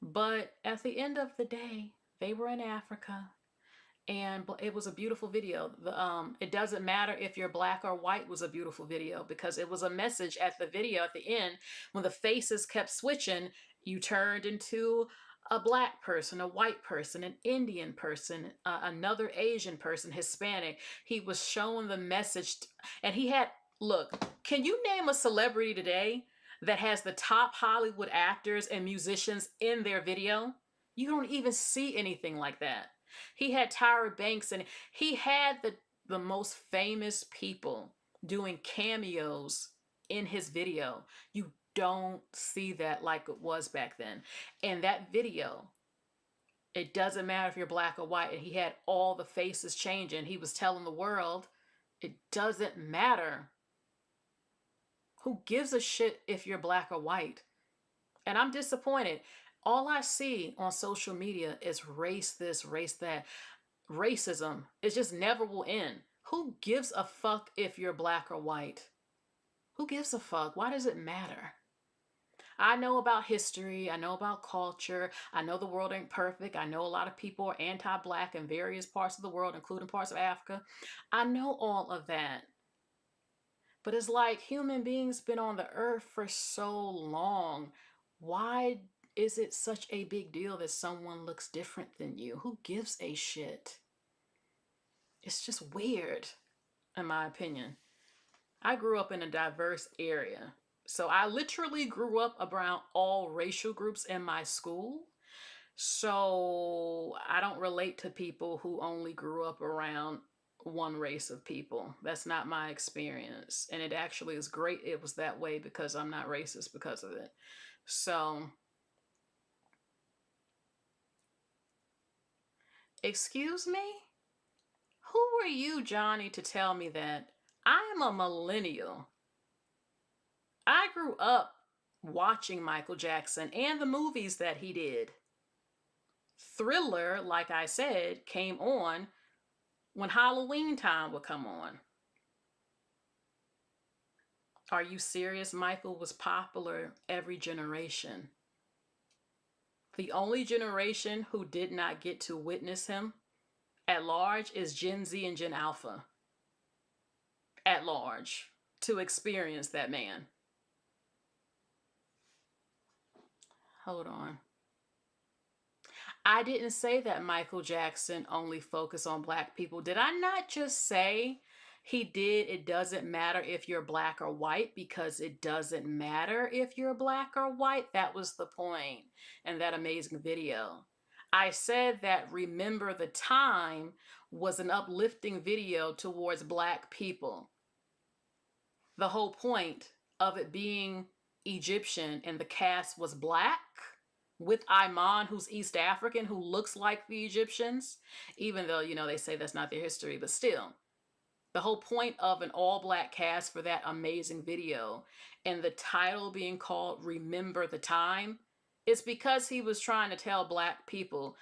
But at the end of the day, they were in Africa. And it was a beautiful video. It doesn't matter if you're black or white was a beautiful video because it was a message at the video at the end. When the faces kept switching, you turned into a black person, a white person, an Indian person, another Asian person, Hispanic. He was showing the message. And he had, look, can you name a celebrity today that has the top Hollywood actors and musicians in their video? You don't even see anything like that. He had Tyra Banks, and he had the most famous people doing cameos in his video. You don't see that like it was back then. And that video, it doesn't matter if you're black or white, and he had all the faces changing. He was telling the world, it doesn't matter. Who gives a shit if you're black or white? And I'm disappointed. All I see on social media is race this, race that. Racism, it just never will end. Who gives a fuck if you're black or white? Who gives a fuck? Why does it matter? I know about history. I know about culture. I know the world ain't perfect. I know a lot of people are anti-black in various parts of the world, including parts of Africa. I know all of that. But it's like human beings been on the earth for so long. Why is it such a big deal that someone looks different than you? Who gives a shit? It's just weird, in my opinion. I grew up in a diverse area. So I literally grew up around all racial groups in my school. So I don't relate to people who only grew up around one race of people. That's not my experience. And it actually is great it was that way because I'm not racist because of it. So, excuse me? Who were you, Johnny, to tell me that I am a millennial? I grew up watching Michael Jackson and the movies that he did. Thriller, like I said, came on when Halloween time would come on. Are you serious? Michael was popular every generation. The only generation who did not get to witness him at large is Gen Z and Gen Alpha. At large, to experience that man. Hold on. I didn't say that Michael Jackson only focused on black people. Did I not just say he did? It doesn't matter if you're black or white because it doesn't matter if you're black or white. That was the point in that amazing video. I said that Remember the Time was an uplifting video towards black people. The whole point of it being Egyptian and the cast was black with Iman, who's East African, who looks like the Egyptians, even though, you know, they say that's not their history, but still. The whole point of an all-black cast for that amazing video and the title being called Remember the Time is because he was trying to tell black people,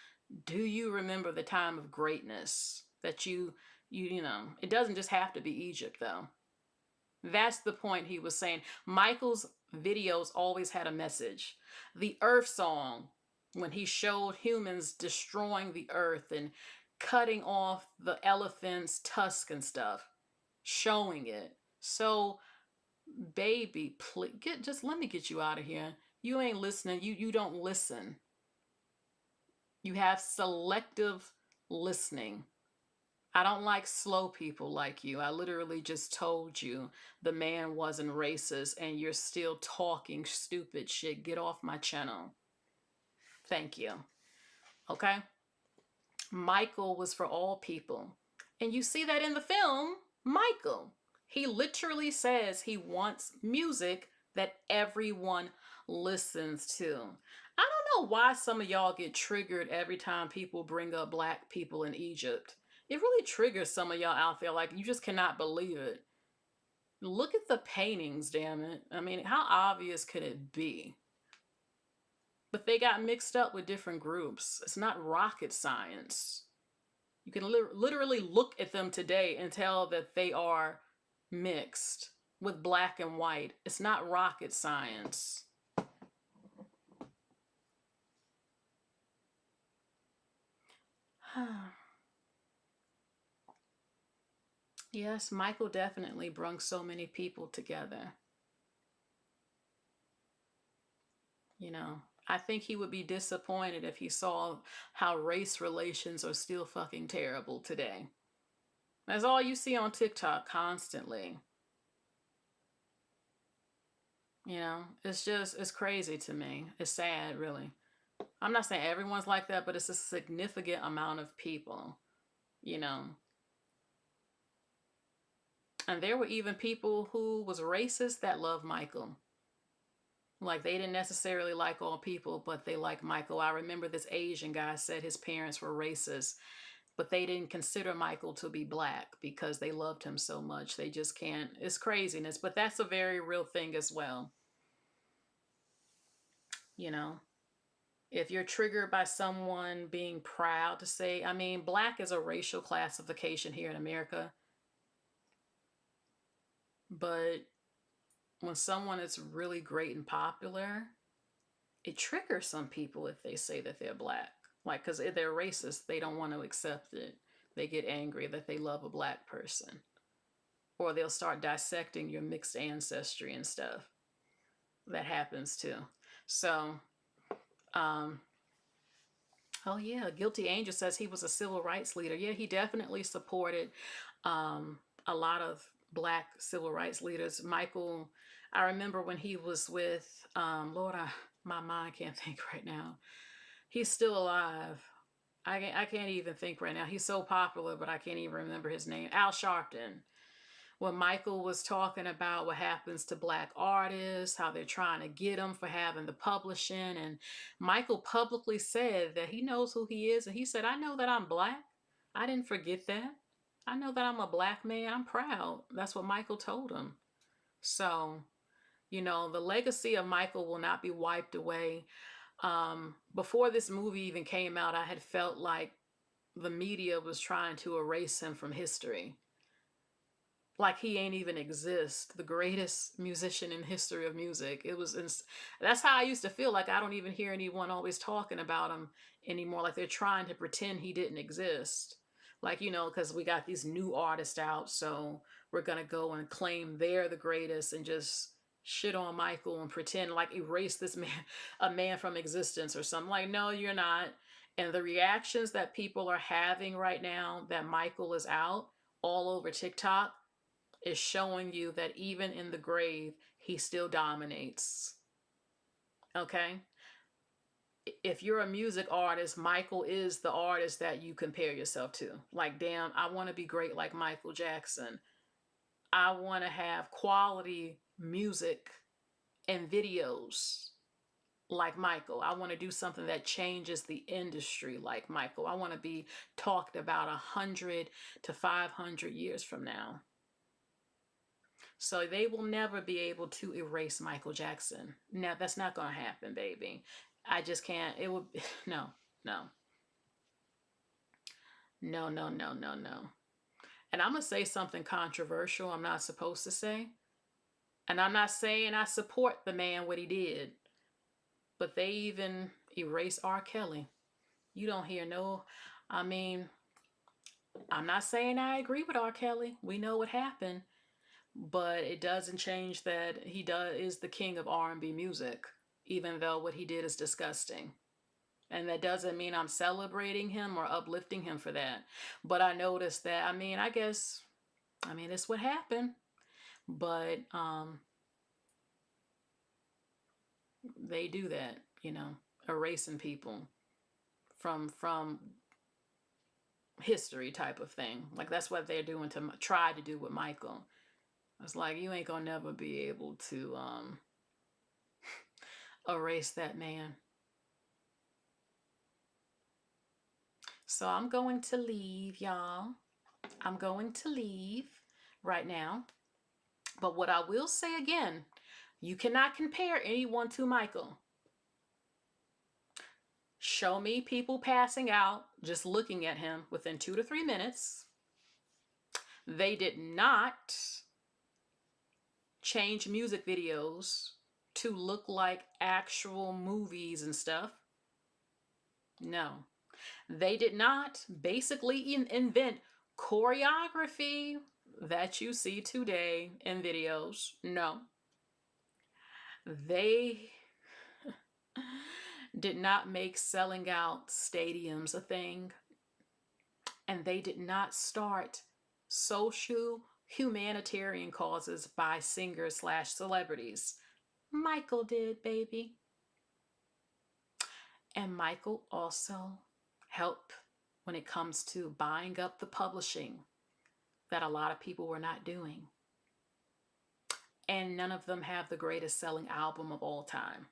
do you remember the time of greatness that you know, it doesn't just have to be Egypt though. That's the point he was saying. Michael's videos always had a message. The Earth Song, when he showed humans destroying the earth and cutting off the elephant's tusk and stuff, showing it. So, baby, just let me get you out of here. You ain't listening. You don't listen. You have selective listening. I don't like slow people like you. I literally just told you the man wasn't racist and you're still talking stupid shit. Get off my channel. Thank you. Okay? Michael was for all people. And you see that in the film, Michael. He literally says he wants music that everyone listens to. I don't know why some of y'all get triggered every time people bring up black people in Egypt. It really triggers some of y'all out there. Like, you just cannot believe it. Look at the paintings, damn it. I mean, how obvious could it be? But they got mixed up with different groups. It's not rocket science. You can literally look at them today and tell that they are mixed with black and white. It's not rocket science. Yes, Michael definitely brung so many people together. You know, I think he would be disappointed if he saw how race relations are still fucking terrible today. That's all you see on TikTok constantly. You know, it's crazy to me. It's sad, really. I'm not saying everyone's like that, but it's a significant amount of people, you know. And there were even people who was racist that loved Michael. Like, they didn't necessarily like all people, but they like Michael. I remember this Asian guy said his parents were racist, but they didn't consider Michael to be black because they loved him so much. They just can't. It's craziness, but that's a very real thing as well. You know, if you're triggered by someone being proud to say, I mean, black is a racial classification here in America. But when someone is really great and popular, it triggers some people if they say that they're black. Like, because they're racist, they don't want to accept it. They get angry that they love a black person. Or they'll start dissecting your mixed ancestry and stuff. That happens too. So, um, oh yeah, Guilty Angel says he was a civil rights leader. Yeah, he definitely supported a lot of black civil rights leaders. Michael, I remember when he was with, Lord, my mind can't think right now. He's still alive. I can't even think right now. He's so popular, but I can't even remember his name. Al Sharpton. When Michael was talking about what happens to black artists, how they're trying to get them for having the publishing, and Michael publicly said that he knows who he is, and he said, "I know that I'm black. I didn't forget that. I know that I'm a black man. I'm proud." That's what Michael told him. So, the legacy of Michael will not be wiped away. Before this movie even came out, I had felt like the media was trying to erase him from history. Like he ain't even exist, the greatest musician in history of music. That's how I used to feel. Like I don't even hear anyone always talking about him anymore. Like they're trying to pretend he didn't exist. Like, because we got these new artists out, so we're gonna go and claim they're the greatest and just shit on Michael and pretend like erase this man, a man from existence or something. Like, no, you're not. And the reactions that people are having right now that Michael is out all over TikTok is showing you that even in the grave, he still dominates. Okay? If you're a music artist, Michael is the artist that you compare yourself to. Like, damn, I want to be great like Michael Jackson. I want to have quality music and videos like Michael. I want to do something that changes the industry like Michael. I want to be talked about 100 to 500 years from now. So they will never be able to erase Michael Jackson. No, that's not going to happen, baby. I just can't. It would, no, no, no, no, no, no, no. And I'm going to say something controversial I'm not supposed to say. And I'm not saying I support the man, what he did. But they even erase R. Kelly. You don't hear no, I mean, I'm not saying I agree with R. Kelly. We know what happened. But it doesn't change that he is the king of R&B music, even though what he did is disgusting. And that doesn't mean I'm celebrating him or uplifting him for that. But I noticed that, I guess, it's what happened. But they do that, erasing people from history type of thing. Like that's what they're doing to try to do with Michael. It's like you ain't gonna never be able to erase that man. So I'm going to leave, y'all. I'm going to leave right now. But what I will say again, you cannot compare anyone to Michael. Show me people passing out just looking at him within 2 to 3 minutes. They did not change music videos to look like actual movies and stuff. No. They did not basically invent choreography that you see today in videos. No. They did not make selling out stadiums a thing. And they did not start social humanitarian causes by singers/celebrities. Michael did, baby. And Michael also helped when it comes to buying up the publishing that a lot of people were not doing. And none of them have the greatest selling album of all time.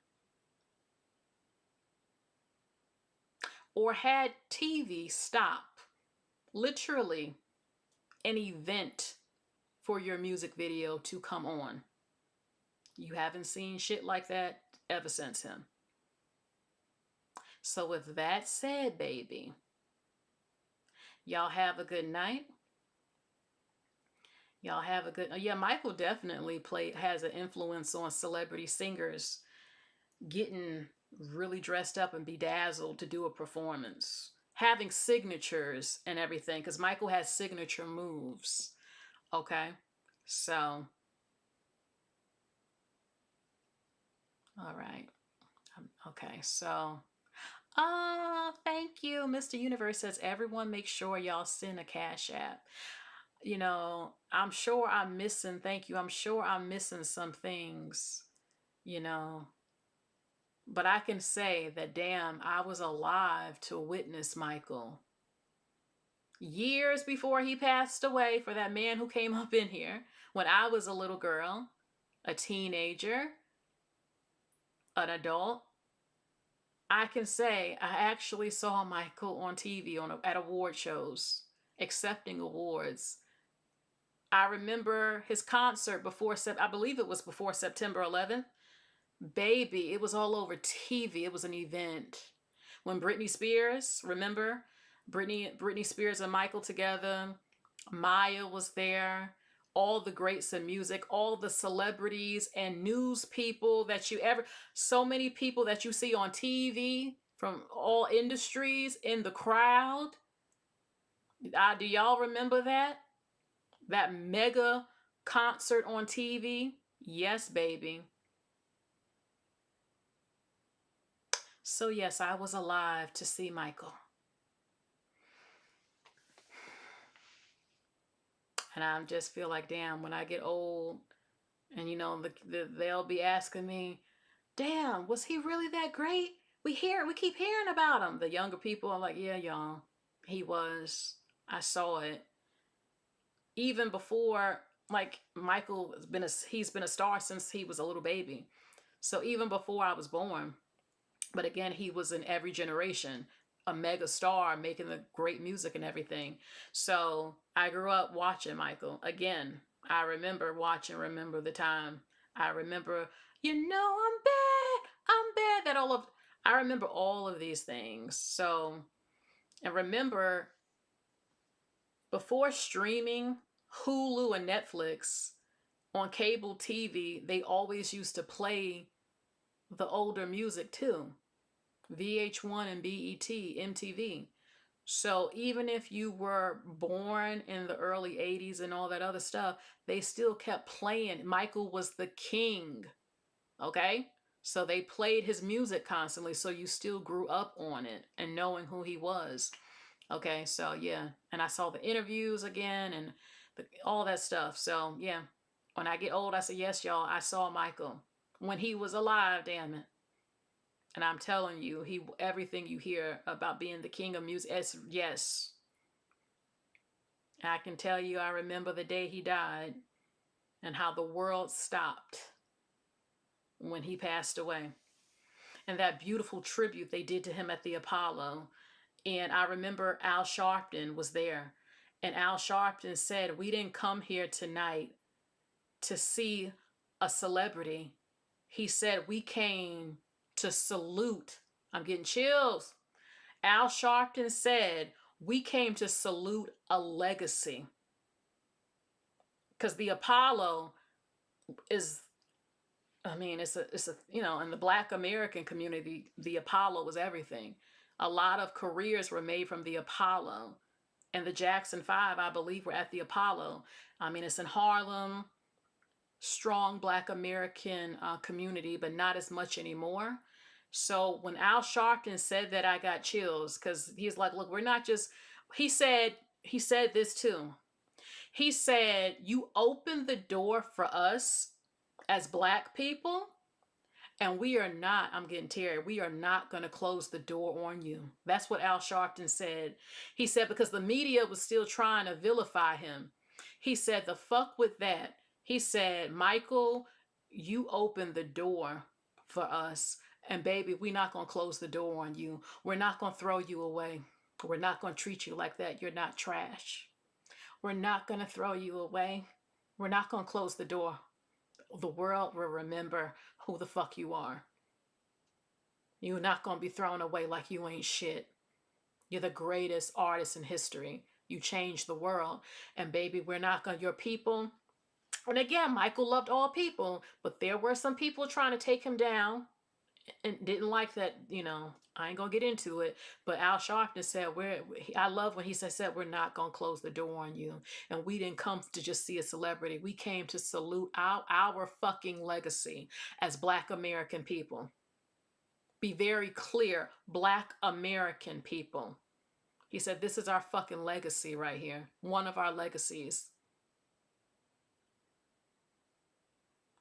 Or had TV stop, literally, an event for your music video to come on. You haven't seen shit like that ever since him. So with that said, baby, y'all have a good night. Y'all have a good, yeah, Michael definitely has an influence on celebrity singers getting really dressed up and bedazzled to do a performance, having signatures and everything, because Michael has signature moves. Okay, so all right. Okay, so thank you. Mr. Universe says everyone make sure y'all send a cash app. You know, I'm sure I'm missing, thank you. I'm sure I'm missing some things, you know. But I can say that damn, I was alive to witness Michael years before he passed away, for that man who came up in here when I was a little girl, a teenager, an adult. I can say I actually saw Michael on TV at award shows, accepting awards. I remember his concert I believe it was before September 11th. Baby, it was all over TV. It was an event. When Britney Spears, remember? Britney Spears and Michael together. Maya was there. All the greats in music, all the celebrities and news people that so many people that you see on TV from all industries in the crowd. Do y'all remember that? That mega concert on TV? Yes, baby. So yes, I was alive to see Michael. And I just feel like, damn, when I get old and, you know, they'll be asking me, damn, was he really that great? We keep hearing about him. The younger people are like, yeah, y'all, he was. I saw it. Even before, like, he's been a star since he was a little baby. So even before I was born, but again, he was in every generation, a mega star making the great music and everything. So I grew up watching Michael. Again, I remember the time. I remember, I'm bad. I remember all of these things. So, and remember, before streaming, Hulu and Netflix, on cable TV, they always used to play the older music too. VH1 and BET, MTV. So even if you were born in the early 80s and all that other stuff, they still kept playing. Michael was the king, okay? So they played his music constantly, so you still grew up on it and knowing who he was. Okay, so yeah. And I saw the interviews again and all that stuff. So yeah, when I get old, I say, yes, y'all, I saw Michael when he was alive, damn it. And I'm telling you, everything you hear about being the king of music, yes. I can tell you, I remember the day he died and how the world stopped when he passed away. And that beautiful tribute they did to him at the Apollo. And I remember Al Sharpton was there. And Al Sharpton said, we didn't come here tonight to see a celebrity. He said, we came to salute. I'm getting chills. Al Sharpton said, we came to salute a legacy. Because the Apollo is, it's a, in the Black American community, the Apollo was everything. A lot of careers were made from the Apollo. And the Jackson 5, I believe, were at the Apollo. It's in Harlem, strong Black American community, but not as much anymore. So when Al Sharpton said that, I got chills, because he's like, look, we're not just, he said this too. He said, you opened the door for us as Black people, and we are not, I'm getting teary, we are not going to close the door on you. That's what Al Sharpton said. He said, because the media was still trying to vilify him. He said, the fuck with that. He said, Michael, you opened the door for us. And baby, we're not going to close the door on you. We're not going to throw you away. We're not going to treat you like that. You're not trash. We're not going to throw you away. We're not going to close the door. The world will remember who the fuck you are. You're not going to be thrown away like you ain't shit. You're the greatest artist in history. You changed the world. And baby, we're not going to, your people. And again, Michael loved all people, but there were some people trying to take him down and didn't like that, I ain't gonna get into it, but Al Sharpton said, I love when he said, we're not gonna close the door on you. And we didn't come to just see a celebrity. We came to salute our fucking legacy as Black American people. Be very clear, Black American people. He said, this is our fucking legacy right here. One of our legacies.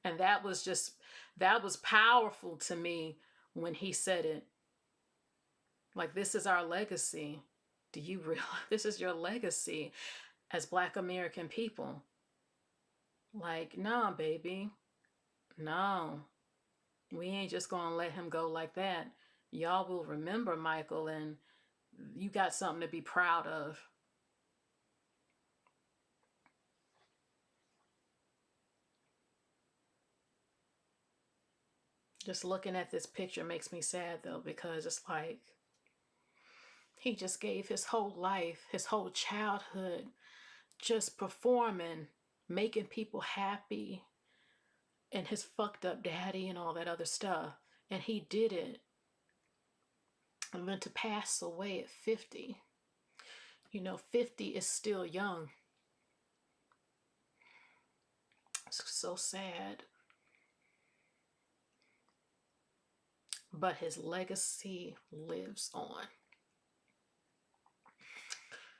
And that was powerful to me when he said it. Like, this is our legacy. Do you realize this is your legacy as Black American people? Like, nah, baby. No. We ain't just gonna let him go like that. Y'all will remember Michael, and you got something to be proud of. Just looking at this picture makes me sad, though, because it's like he just gave his whole life, his whole childhood, just performing, making people happy, and his fucked up daddy and all that other stuff. And he did it. And then to pass away at 50, 50 is still young. It's so sad. But his legacy lives on.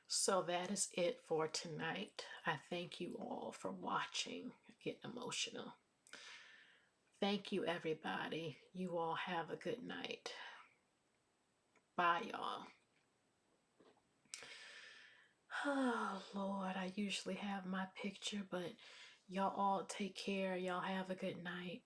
So that is it for tonight. I thank you all for watching. Getting emotional. Thank you, everybody. You all have a good night. Bye, y'all. Oh, Lord, I usually have my picture, but y'all all take care. Y'all have a good night.